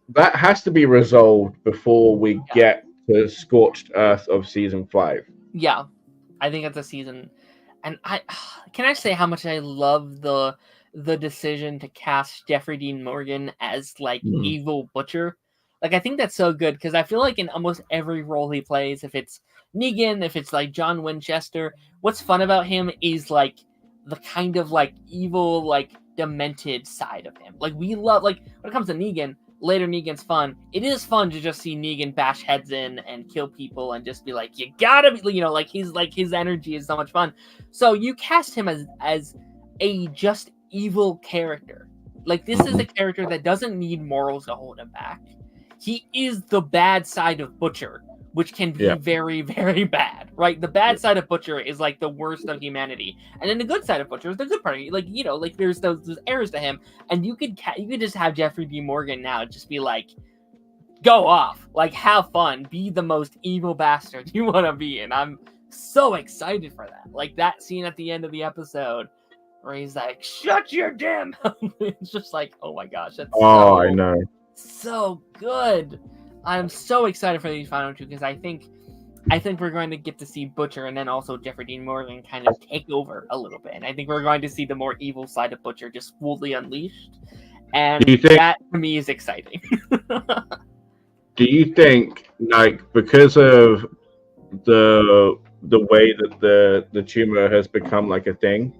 that has to be resolved before we get to Scorched Earth of season 5. Yeah, I think it's a season, and can I say how much I love the decision to cast Jeffrey Dean Morgan as like evil Butcher. Like, I think that's so good, because I feel like in almost every role he plays, if it's Negan, if it's like John Winchester, what's fun about him is like the kind of like evil, like demented side of him. Like, we love, like, when it comes to Negan, later Negan's fun. It is fun to just see Negan bash heads in and kill people and just be like, you gotta be, you know, like, he's like, his energy is so much fun. So you cast him as a just evil character. Like, this is a character that doesn't need morals to hold him back. He is the bad side of Butcher, which can be very, very bad, right? The bad side of Butcher is like the worst of humanity, and then the good side of Butcher is the good part. Like, you know, like there's those errors to him, and you could just have Jeffrey D. Morgan now just be like, go off, like, have fun, be the most evil bastard you want to be, and I'm so excited for that. Like, that scene at the end of the episode where he's like, shut your damn mouth. It's just like, oh my gosh, that's I know. So good. I'm so excited for these final two, because I think we're going to get to see Butcher and then also Jeffrey Dean Morgan kind of take over a little bit, and I think we're going to see the more evil side of Butcher just fully unleashed, and that to me is exciting. Do you think, like, because of the way that the tumor has become like a thing,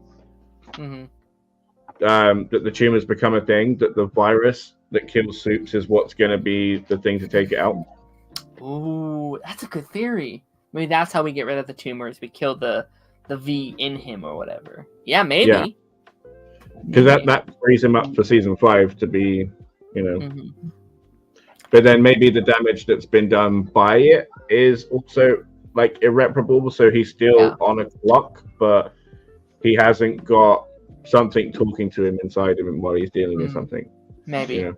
that the tumor's become a thing, that the virus that kills Soups is what's going to be the thing to take it out? Ooh, that's a good theory. Maybe that's how we get rid of the tumors. We kill the V in him or whatever. Yeah, maybe. Yeah. Because that frees him up for season 5 to be, you know. But then maybe the damage that's been done by it is also like irreparable. So he's still on a clock, but he hasn't got something talking to him inside of him while he's dealing with something. Maybe. You know?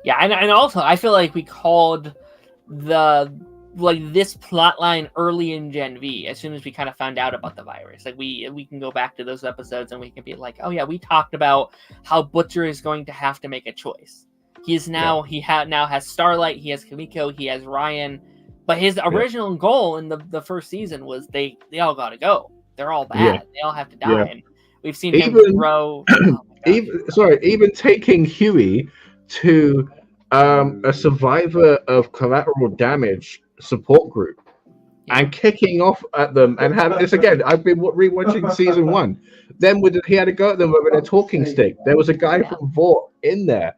Yeah, and also I feel like we called this plot line early in Gen V, as soon as we kind of found out about the virus. Like, we can go back to those episodes and we can be like, oh yeah, we talked about how Butcher is going to have to make a choice. He is now now has Starlight, he has Kimiko, he has Ryan, but his original goal in the first season was they all gotta go. They're all bad. They all have to die. And we've seen him grow. Even taking Huey to a survivor of collateral damage support group. and kicking off at them and have this again. I've been rewatching season 1. Then he had to go at them with a talking stick. There was a guy from Vought in there,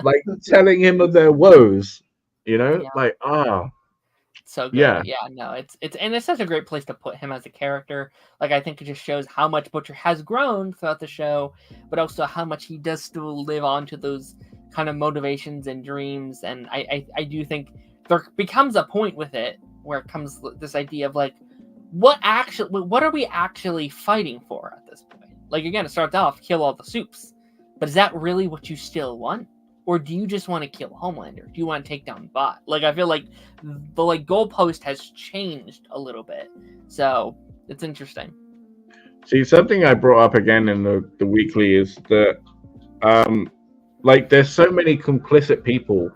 like telling him of their woes. Like so good. Yeah, no, it's such a great place to put him as a character. Like, I think it just shows how much Butcher has grown throughout the show, but also how much he does still live on to those kind of motivations and dreams. And I do think there becomes a point with it where it comes this idea of like, what are we actually fighting for at this point? Like, again, it starts off kill all the Supes, but is that really what you still want? Or do you just want to kill Homelander? Do you want to take down Bot? Like, I feel like the goalpost has changed a little bit, so it's interesting. See, something I brought up again in the weekly is that, like, there's so many complicit people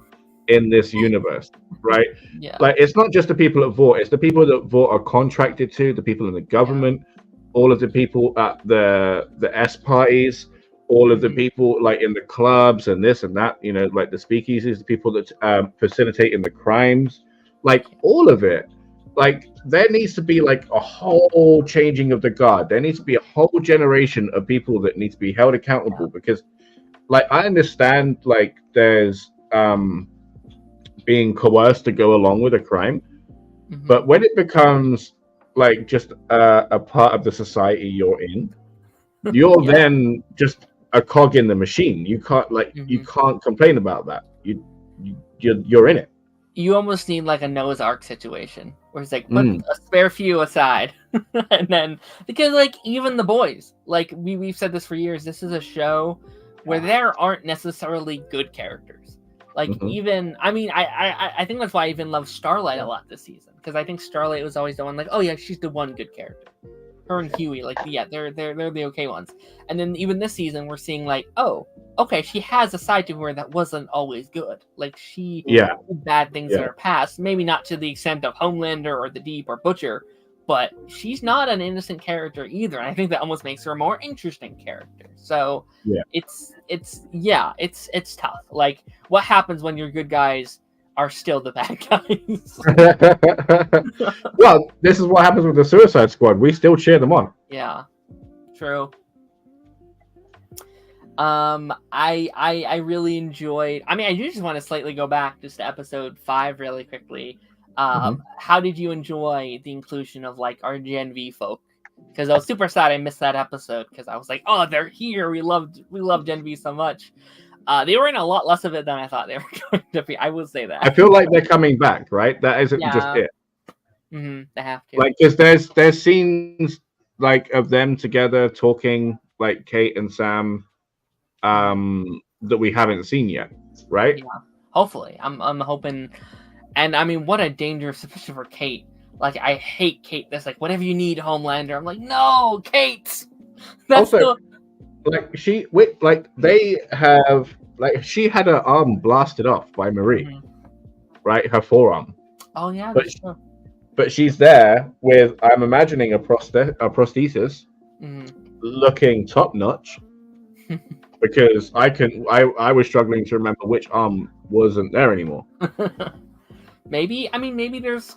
in this universe, right? Yeah. Like, it's not just the people at Vought; it's the people that Vought are contracted to, the people in the government, all of the people at the S parties. All of the people like in the clubs and this and that, like the speakeasies, the people that facilitate in the crimes, like all of it. Like, there needs to be like a whole changing of the guard. There needs to be a whole generation of people that need to be held accountable, because like, I understand like there's being coerced to go along with a crime, but when it becomes like just a part of the society you're in, you're then just a cog in the machine. You can't you can't complain about that. You're in it. You almost need like a Noah's Ark situation where it's like, put a spare few aside. And then, because like even the boys, like we've said this for years, this is a show where there aren't necessarily good characters. Like even, I mean, I think that's why I even love Starlight a lot this season, because I think Starlight was always the one like, oh yeah, she's the one good character. Her and Huey, like, yeah, they're the okay ones. And then even this season, we're seeing like, oh, okay, she has a side to her that wasn't always good. Like, she did bad things in her past, maybe not to the extent of Homelander or the Deep or Butcher, but she's not an innocent character either. And I think that almost makes her a more interesting character. So it's tough. Like, what happens when your good guys are still the bad guys? Well, this is what happens with the Suicide Squad. We still cheer them on. Yeah, true. I really enjoyed. I mean, I do just want to slightly go back just to episode 5 really quickly. How did you enjoy the inclusion of like our Gen V folk? Because I was super sad I missed that episode, because I was like, oh, they're here. We love Gen V so much. They were in a lot less of it than I thought they were going to be. I will say that. I feel like they're coming back, right? That isn't just it. They have to. Like, because there's scenes like of them together talking, like Kate and Sam, that we haven't seen yet, right? Yeah. Hopefully, I'm hoping. And I mean, what a dangerous position for Kate. Like, I hate Kate. That's like, whatever you need, Homelander. I'm like, no, Kate. That's also, like she had her arm blasted off by Marie, right? Her forearm. Oh yeah, but she's there with, I'm imagining, a prosthesis, looking top notch. Because I was struggling to remember which arm wasn't there anymore. Maybe there's,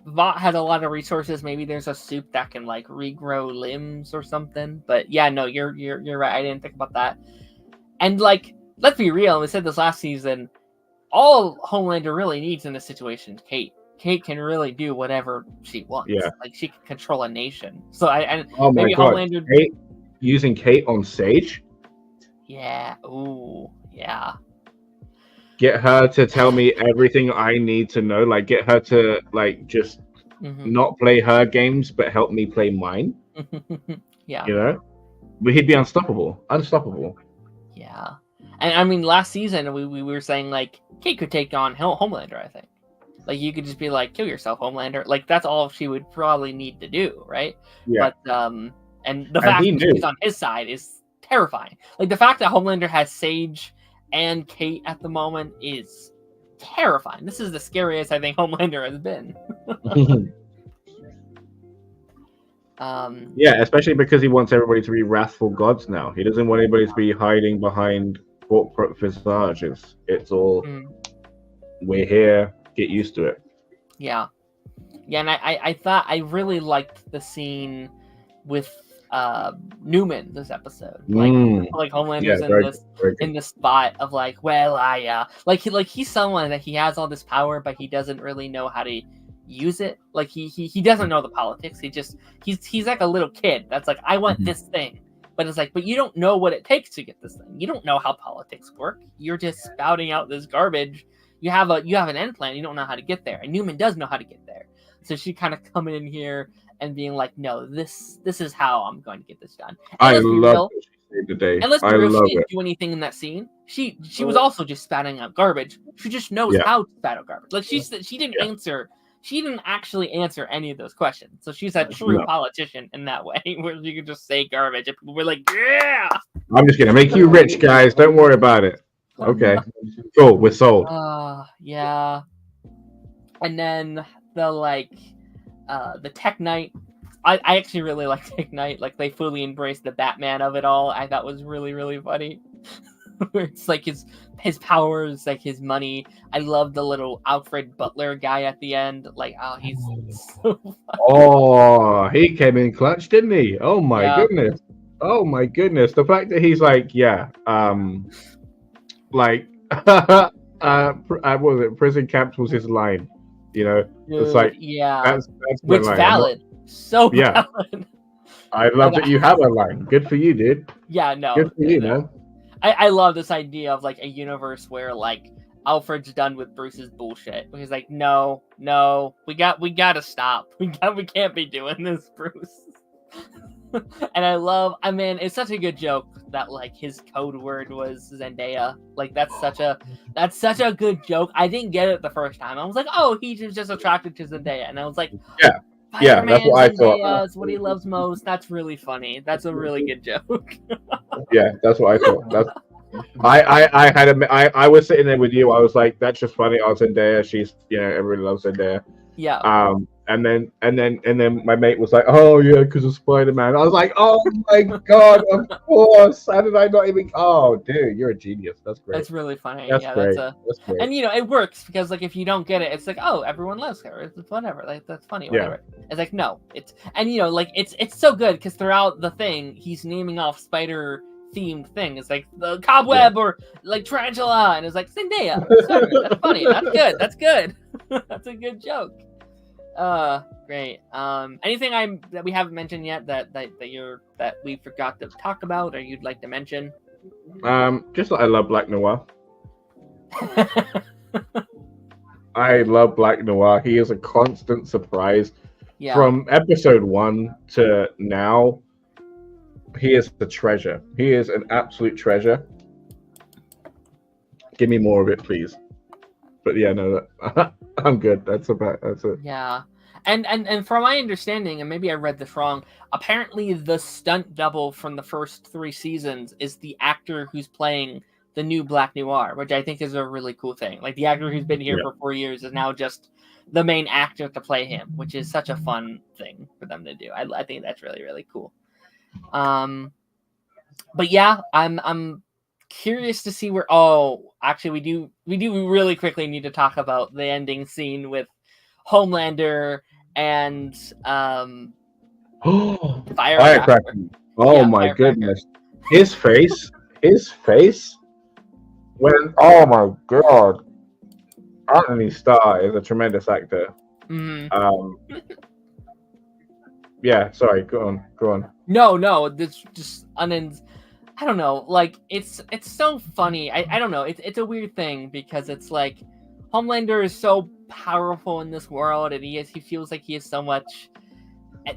Vought has a lot of resources. Maybe there's a soup that can like regrow limbs or something. But yeah, no, you're right. I didn't think about that. And like, let's be real. We said this last season. All Homelander really needs in this situation is Kate. Kate can really do whatever she wants. Yeah, like she can control a nation. So maybe God. Homelander using Kate on Sage. Yeah. Ooh. Yeah. Get her to tell me everything I need to know. Like, get her to like just not play her games, but help me play mine. Yeah. But he'd be unstoppable. Yeah. And I mean, last season we were saying like Kate could take on Homelander. I think. Like, you could just be like, kill yourself, Homelander. Like, that's all she would probably need to do, right? Yeah. But and the fact that she's on his side is terrifying. Like, the fact that Homelander has Sage and Kate at the moment is terrifying. This is the scariest I think Homelander has been. Yeah, especially because he wants everybody to be wrathful gods now. He doesn't want anybody to be hiding behind corporate visages. It's all, we're here, get used to it. Yeah. Yeah, and I thought I really liked the scene with Newman this episode. Like Yeah, Homelander's very good, very in good. the spot of like, well, I he's someone that he has all this power, but he doesn't really know how to use it. Like he doesn't know the politics. He's like a little kid that's like, I want this thing. But it's like, but you don't know what it takes to get this thing. You don't know how politics work. You're just spouting out this garbage. You have an end plan. You don't know how to get there. And Newman does know how to get there. So she kind of coming in here and being like, no, this is how I'm going to get this done. And I love what she saved the day. And let's be I real, love she didn't it. do anything in that scene. She was also just spouting out garbage. She just knows how to spout out garbage. Like she didn't answer. She didn't actually answer any of those questions. So she's a true politician in that way, where you could just say garbage and people were like, yeah! I'm just going to make you rich, guys. Don't worry about it. Okay. Cool. We're sold. Yeah. And then the Tech Knight. I actually really like Tech Knight. Like, they fully embraced the Batman of it all. I thought was really, really funny. Where it's like his powers, like his money. I love the little Alfred Butler guy at the end. Like, oh, he's so funny. Oh, he came in clutch, didn't he? Oh my goodness. Oh my goodness. The fact that he's like, like what was it? Prison camps was his line. You know? Dude, it's like that's which line. valid. So valid. I love that you have a line. Good for you, dude. Yeah, no. Good for you, man. I love this idea of like a universe where like Alfred's done with Bruce's bullshit. He's like, no, we gotta stop. We can't be doing this, Bruce. And it's such a good joke that like his code word was Zendaya. Like that's such a good joke. I didn't get it the first time. I was like, oh, he's just attracted to Zendaya, and I was like, yeah, that's what I thought. Is what he loves most. That's really funny. That's a really good joke. Yeah, that's what I thought. I was sitting there with you. I was like, that's just funny. I was Zendaya. She's, everybody loves Zendaya. Yeah. And then my mate was like, oh yeah, because of Spider-Man. I was like, oh my god, of course. How did I not even? Oh, dude, you're a genius. That's great. That's really funny. That's great. That's great. And it works because like if you don't get it, it's like, oh, everyone loves her. It's whatever. Like that's funny. Whatever. Yeah. It's like no. It's it's so good because throughout the thing, he's naming off spider themed thing. It's like the cobweb or like tarantula, and it's like Zendaya. That's funny. That's good. That's a good joke. Great. Anything that we haven't mentioned yet that we forgot to talk about or you'd like to mention? Just that I love Black Noir. I love Black Noir. He is a constant surprise. Yeah. From episode 1 to now, he is a treasure. He is an absolute treasure. Give me more of it, please. But yeah, no, I'm good. That's it. Yeah, and from my understanding, and maybe I read this wrong, apparently the stunt double from the first 3 seasons is the actor who's playing the new Black Noir, which I think is a really cool thing. Like the actor who's been here for 4 years is now just the main actor to play him, which is such a fun thing for them to do. I think that's really, really cool. But yeah, I'm curious to see where. Oh, actually, we do really quickly need to talk about the ending scene with Homelander and Firecracker. Oh my goodness, his face when oh my god, Anthony Starr is a tremendous actor. Mm-hmm. Yeah, sorry, go on. No, this just I don't know, like it's so funny. I don't know. It's a weird thing because it's like Homelander is so powerful in this world, and he feels like he has so much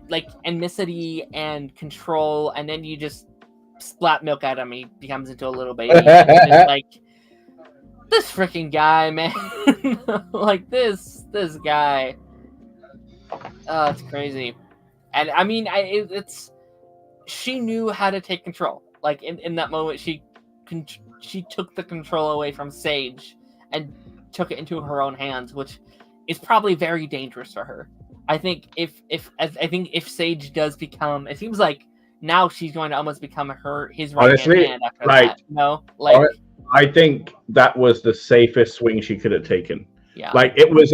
like amicity and control, and then you just splat milk at him, he becomes into a little baby. Just like this freaking guy, man. Like this guy. Oh, it's crazy. And I mean, it's she knew how to take control. Like in that moment, she took the control away from Sage and took it into her own hands, which is probably very dangerous for her. I think if Sage does become, it seems like now she's going to almost become his right hand after that. No, like I think that was the safest swing she could have taken Yeah. Like it was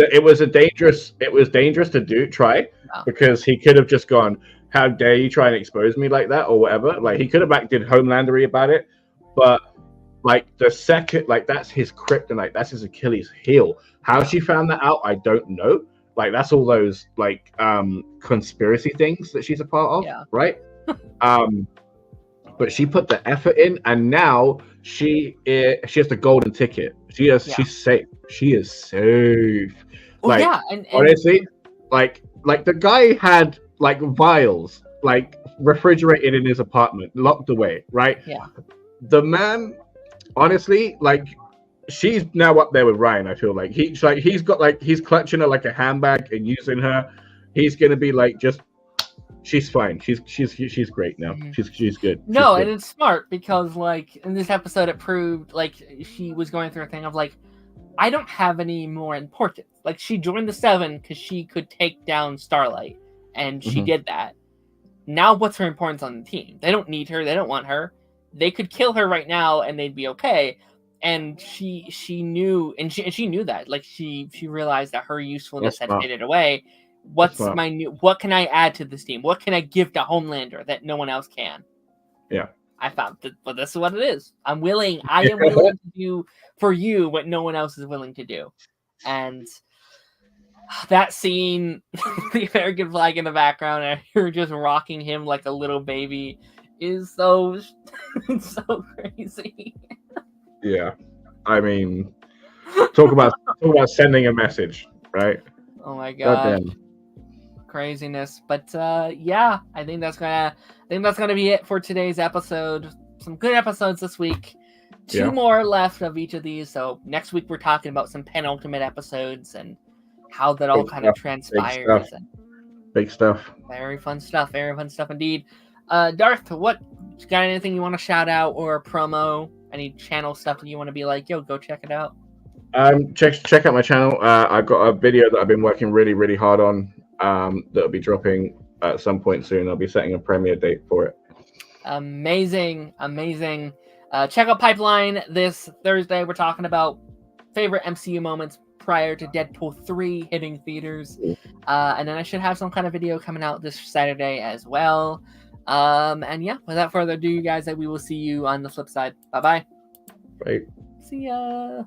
dangerous to try Yeah. because he could have just gone, how dare you try and expose me like that or whatever. Like he could have acted Homelandery about it, but like the second, like that's his kryptonite, that's his Achilles heel. How she found that out, I don't know. Like that's all those like conspiracy things that she's a part of, Yeah. right? But she put the effort in, and now she has the golden ticket. She's safe. She is safe. Well, like and honestly, like the guy had like vials like refrigerated in his apartment, locked away, right? Yeah. The man, honestly, like she's now up there with Ryan. I feel like he's clutching her like a handbag and using her. He's gonna be like just. She's fine. She's great now. Mm-hmm. She's good. No, she's and it's smart because like in this episode it proved like she was going through a thing of like, I don't have any more importance. Like she joined the Seven because she could take down Starlight, and she did that. Now what's her importance on the team? They don't need her. They don't want her. They could kill her right now and they'd be okay. And she knew, and she knew that. Like she realized that her usefulness had faded away. What can I add to this team? What can I give to Homelander that no one else can? Yeah. I found that, but this is what it is. I am willing to do for you what no one else is willing to do. And that scene, the American flag in the background, and you're just rocking him like a little baby, is so so crazy. Yeah. I mean, talk about sending a message, right? Oh my god. Craziness. But yeah, I think that's gonna be it for today's episode. Some good episodes this week. Two more left of each of these. So next week we're talking about some penultimate episodes and how that all kind of transpires. Big stuff. Very fun stuff. Very fun stuff indeed. Darth, got anything you want to shout out or promo? Any channel stuff that you want to be like, yo, go check it out? Check out my channel. I've got a video that I've been working really, really hard on. That'll be dropping at some point soon. I'll be setting a premiere date for it. Amazing. Check out Pipeline this Thursday. We're talking about favorite MCU moments prior to Deadpool 3 hitting theaters. And then I should have some kind of video coming out this Saturday as well. And yeah, without further ado, you guys, we will see you on the flip side. Bye-bye. Bye. See ya.